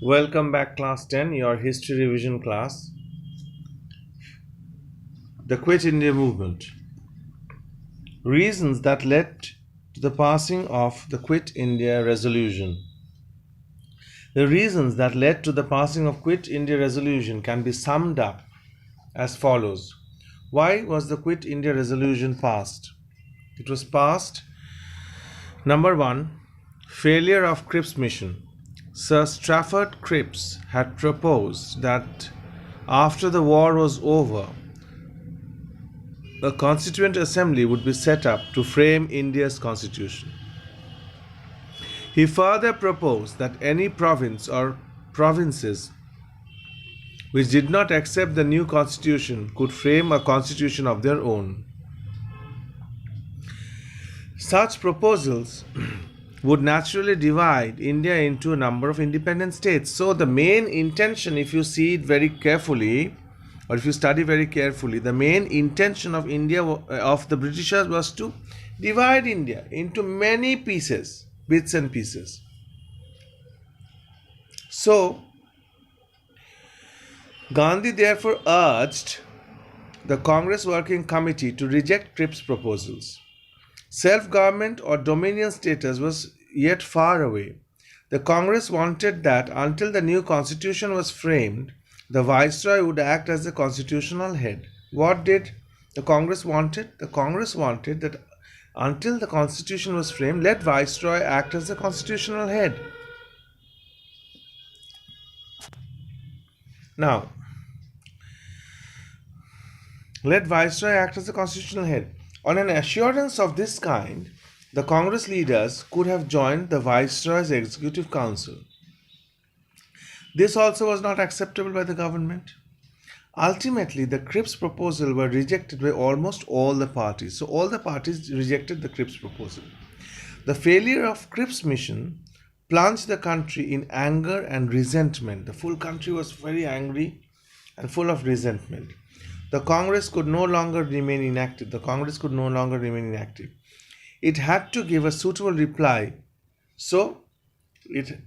Welcome back, Class 10, your history revision class. The Quit India Movement. Reasons that led to the passing of the Quit India Resolution. The reasons that led to the passing of Quit India Resolution can be summed up as follows. Why was the Quit India Resolution passed? It was passed, number one, failure of Cripps mission. Sir Stafford Cripps had proposed that after the war was over, a constituent assembly would be set up to frame India's constitution. He further proposed that any province or provinces which did not accept the new constitution could frame a constitution of their own. Such proposals would naturally divide India into a number of independent states. So the main intention, if you see it very carefully, or if you study very carefully, the main intention of India, of the Britishers, was to divide India into many pieces, bits and pieces. So Gandhi therefore urged the Congress Working Committee to reject Cripps' proposals. Self-government or dominion status was yet far away. The Congress wanted that until the new constitution was framed, the Viceroy would act as the constitutional head. What did the Congress wanted? The Congress wanted that until the constitution was framed, let Viceroy act as the constitutional head. Now, let Viceroy act as the constitutional head. On an assurance of this kind, the Congress leaders could have joined the Viceroy's Executive Council. This also was not acceptable by the government. Ultimately, the Cripps proposal were rejected by almost all the parties. So all the parties rejected the Cripps proposal. The failure of Cripps' mission plunged the country in anger and resentment. The full country was very angry and full of resentment. The Congress could no longer remain inactive. It had to give a suitable reply. So, it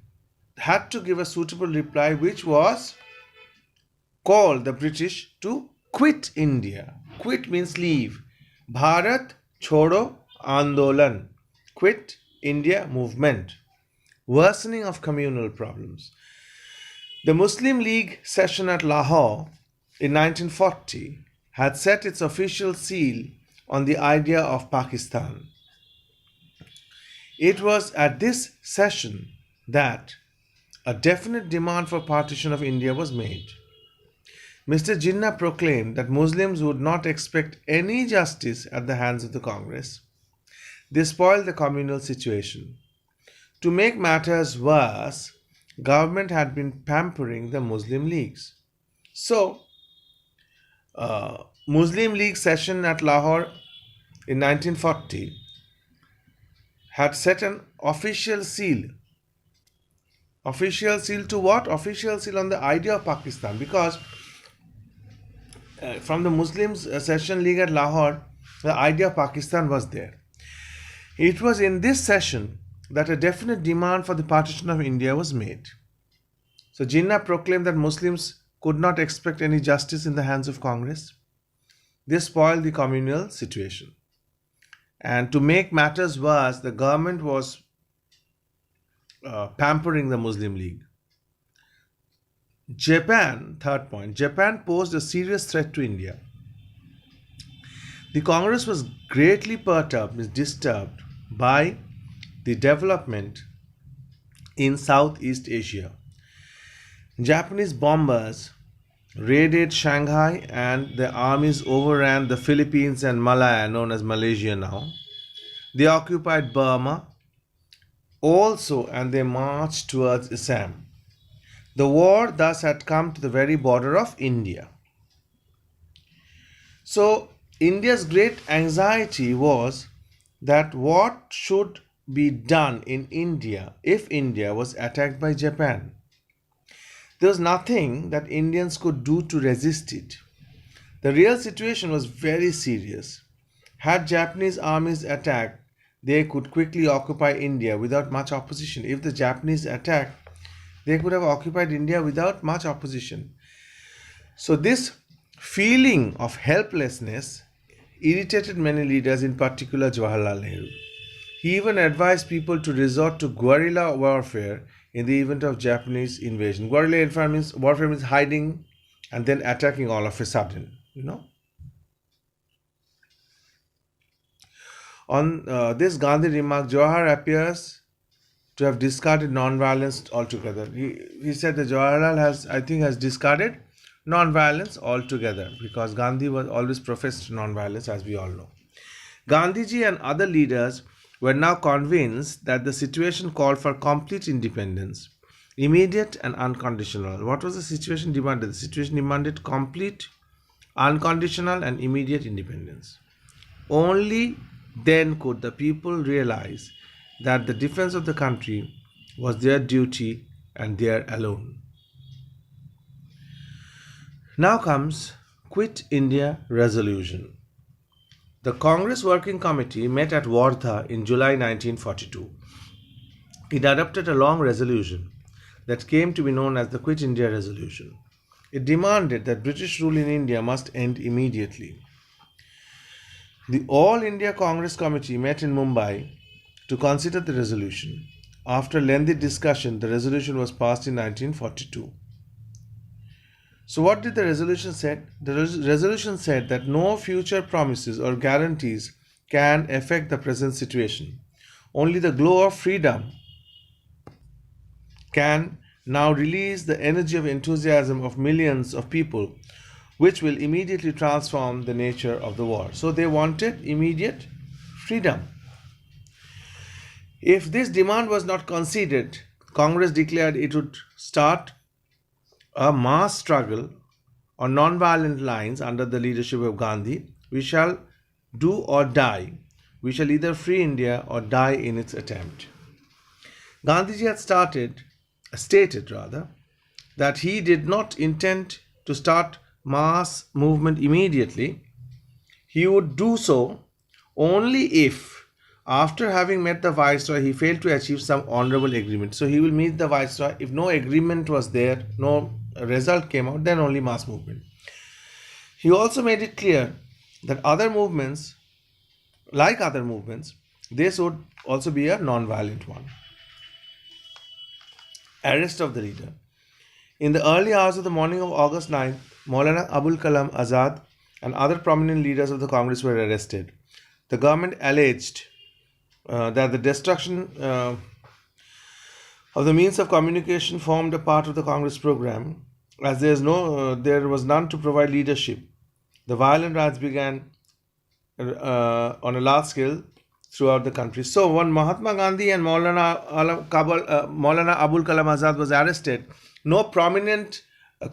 had to give a suitable reply, which was call the British to quit India. Quit means leave. Bharat Chodo Andolan. Quit India movement. Worsening of communal problems. The Muslim League session at Lahore in 1940 had set its official seal on the idea of Pakistan. It was at this session that a definite demand for partition of India was made. Mr. Jinnah proclaimed that Muslims would not expect any justice at the hands of the Congress. This spoiled the communal situation. To make matters worse, government had been pampering the Muslim leagues. So, Muslim League session at Lahore in 1940 had set an official seal. Official seal to what? Official seal on the idea of Pakistan, because from the Muslims session league at Lahore, the idea of Pakistan was there. It was in this session that a definite demand for the partition of India was made. So Jinnah proclaimed that Muslims could not expect any justice in the hands of Congress. This spoiled the communal situation. And to make matters worse, the government was pampering the Muslim League. Japan, third point, Japan posed a serious threat to India. The Congress was greatly disturbed by the development in Southeast Asia. Japanese bombers raided Shanghai and their armies overran the Philippines and Malaya, known as Malaysia now. They occupied Burma also, and they marched towards Assam. The war thus had come to the very border of India. So India's great anxiety was that what should be done in India if India was attacked by Japan. There was nothing that Indians could do to resist it. The real situation was very serious. Had Japanese armies attacked, they could quickly occupy India without much opposition. If the Japanese attacked, they could have occupied India without much opposition. So this feeling of helplessness irritated many leaders, in particular Jawaharlal Nehru. He even advised people to resort to guerrilla warfare in the event of Japanese invasion. Guerrilla warfare means hiding and then attacking all of a sudden, On this Gandhi remark, Jawahar appears to have discarded non-violence altogether. He said that Jawaharlal has discarded non-violence altogether, because Gandhi was always professed non-violence, as we all know. Gandhiji and other leaders were now convinced that the situation called for complete independence, immediate and unconditional. What was the situation demanded? The situation demanded complete, unconditional and immediate independence. Only then could the people realize that the defense of the country was their duty and their alone. Now comes Quit India Resolution. The Congress Working Committee met at Wardha in July 1942. It adopted a long resolution that came to be known as the Quit India Resolution. It demanded that British rule in India must end immediately. The All India Congress Committee met in Mumbai to consider the resolution. After lengthy discussion, the resolution was passed in 1942. So what did the resolution say? The resolution said that no future promises or guarantees can affect the present situation. Only the glow of freedom can now release the energy of enthusiasm of millions of people, which will immediately transform the nature of the war. So they wanted immediate freedom. If this demand was not conceded, Congress declared it would start a mass struggle on non-violent lines under the leadership of Gandhi. We shall do or die. We shall either free India or die in its attempt. Gandhiji had stated that he did not intend to start mass movement immediately. He would do so only if, after having met the Viceroy, he failed to achieve some honorable agreement. So he will meet the Viceroy. If no agreement was there, no result came out, then only mass movement. He also made it clear that other movements, this would also be a non-violent one. Arrest of the leader. In the early hours of the morning of August 9th, Maulana Abul Kalam Azad and other prominent leaders of the Congress were arrested. The government alleged that the destruction of the means of communication formed a part of the Congress program, as there was none to provide leadership. The violent riots began on a large scale throughout the country. So when Mahatma Gandhi and Maulana Abul Kalam Azad was arrested, no prominent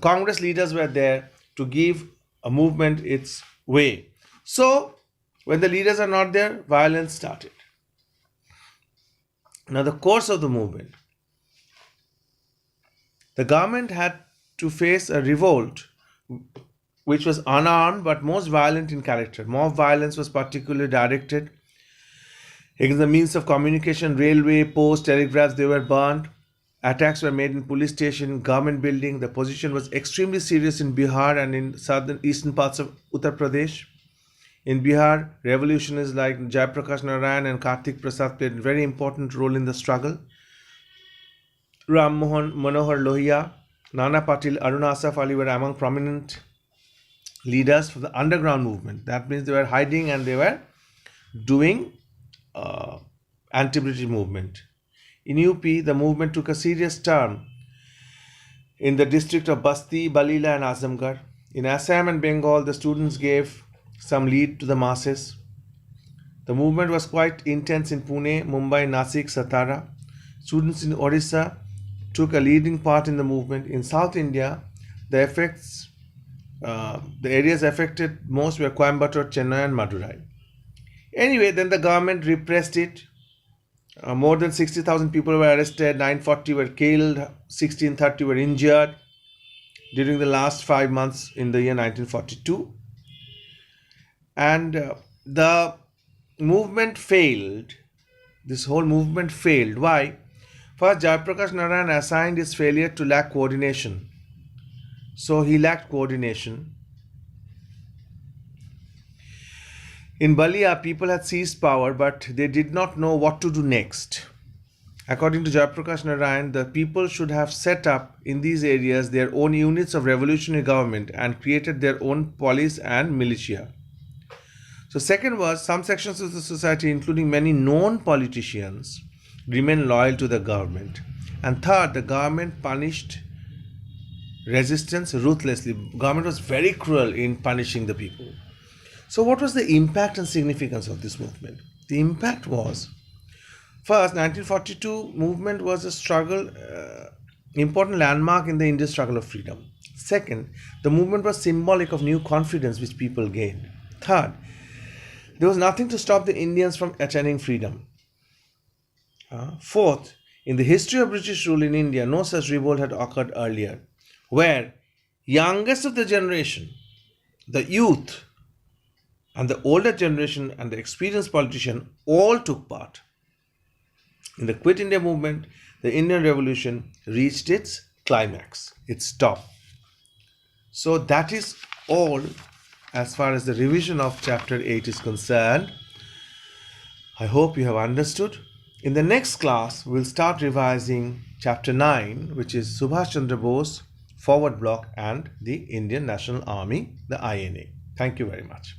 Congress leaders were there to give a movement its way. So when the leaders are not there, violence started. Now the course of the movement. The government had to face a revolt which was unarmed but most violent in character. Mob violence was particularly directed against the means of communication, railway, posts, telegraphs. They were burned. Attacks were made in police station, government building. The position was extremely serious in Bihar and in eastern parts of Uttar Pradesh. In Bihar, revolutionists like Jayaprakash Narayan and Kartik Prasad played a very important role in the struggle. Ram Manohar Lohia, Nana Patil, Aruna Asaf Ali were among prominent leaders for the underground movement. That means they were hiding and they were doing anti-British movement. In UP, the movement took a serious turn in the district of Basti, Balila and Azamgarh. In Assam and Bengal, the students gave some lead to the masses. The movement was quite intense in Pune, Mumbai, Nasik, Satara. Students in Orissa took a leading part in the movement. In South India, the areas affected most were Coimbatore, Chennai and Madurai. Anyway, then the government repressed it. More than 60,000 people were arrested, 940 were killed, 1630 were injured during the last 5 months in the year 1942. And the movement failed. This whole movement failed. Why? First, Jayaprakash Narayan assigned his failure to lack coordination. So he lacked coordination. In Balia, people had seized power, but they did not know what to do next. According to Jayaprakash Narayan, the people should have set up in these areas their own units of revolutionary government and created their own police and militia. So second was, some sections of the society, including many known politicians, remain loyal to the government. And third, the government punished resistance ruthlessly. Government was very cruel in punishing the people. So what was the impact and significance of this movement? The impact was, first, 1942 movement was a struggle, important landmark in the Indian struggle of freedom. Second, the movement was symbolic of new confidence which people gained. Third, there was nothing to stop the Indians from attaining freedom. Fourth, in the history of British rule in India, no such revolt had occurred earlier, where youngest of the generation, the youth, and the older generation and the experienced politician all took part. In the Quit India movement, the Indian Revolution reached its climax, its top. So that is all as far as the revision of chapter 8 is concerned. I hope you have understood. In the next class, we'll start revising chapter 9, which is Subhash Chandra Bose, Forward Bloc and the Indian National Army, the INA. Thank you very much.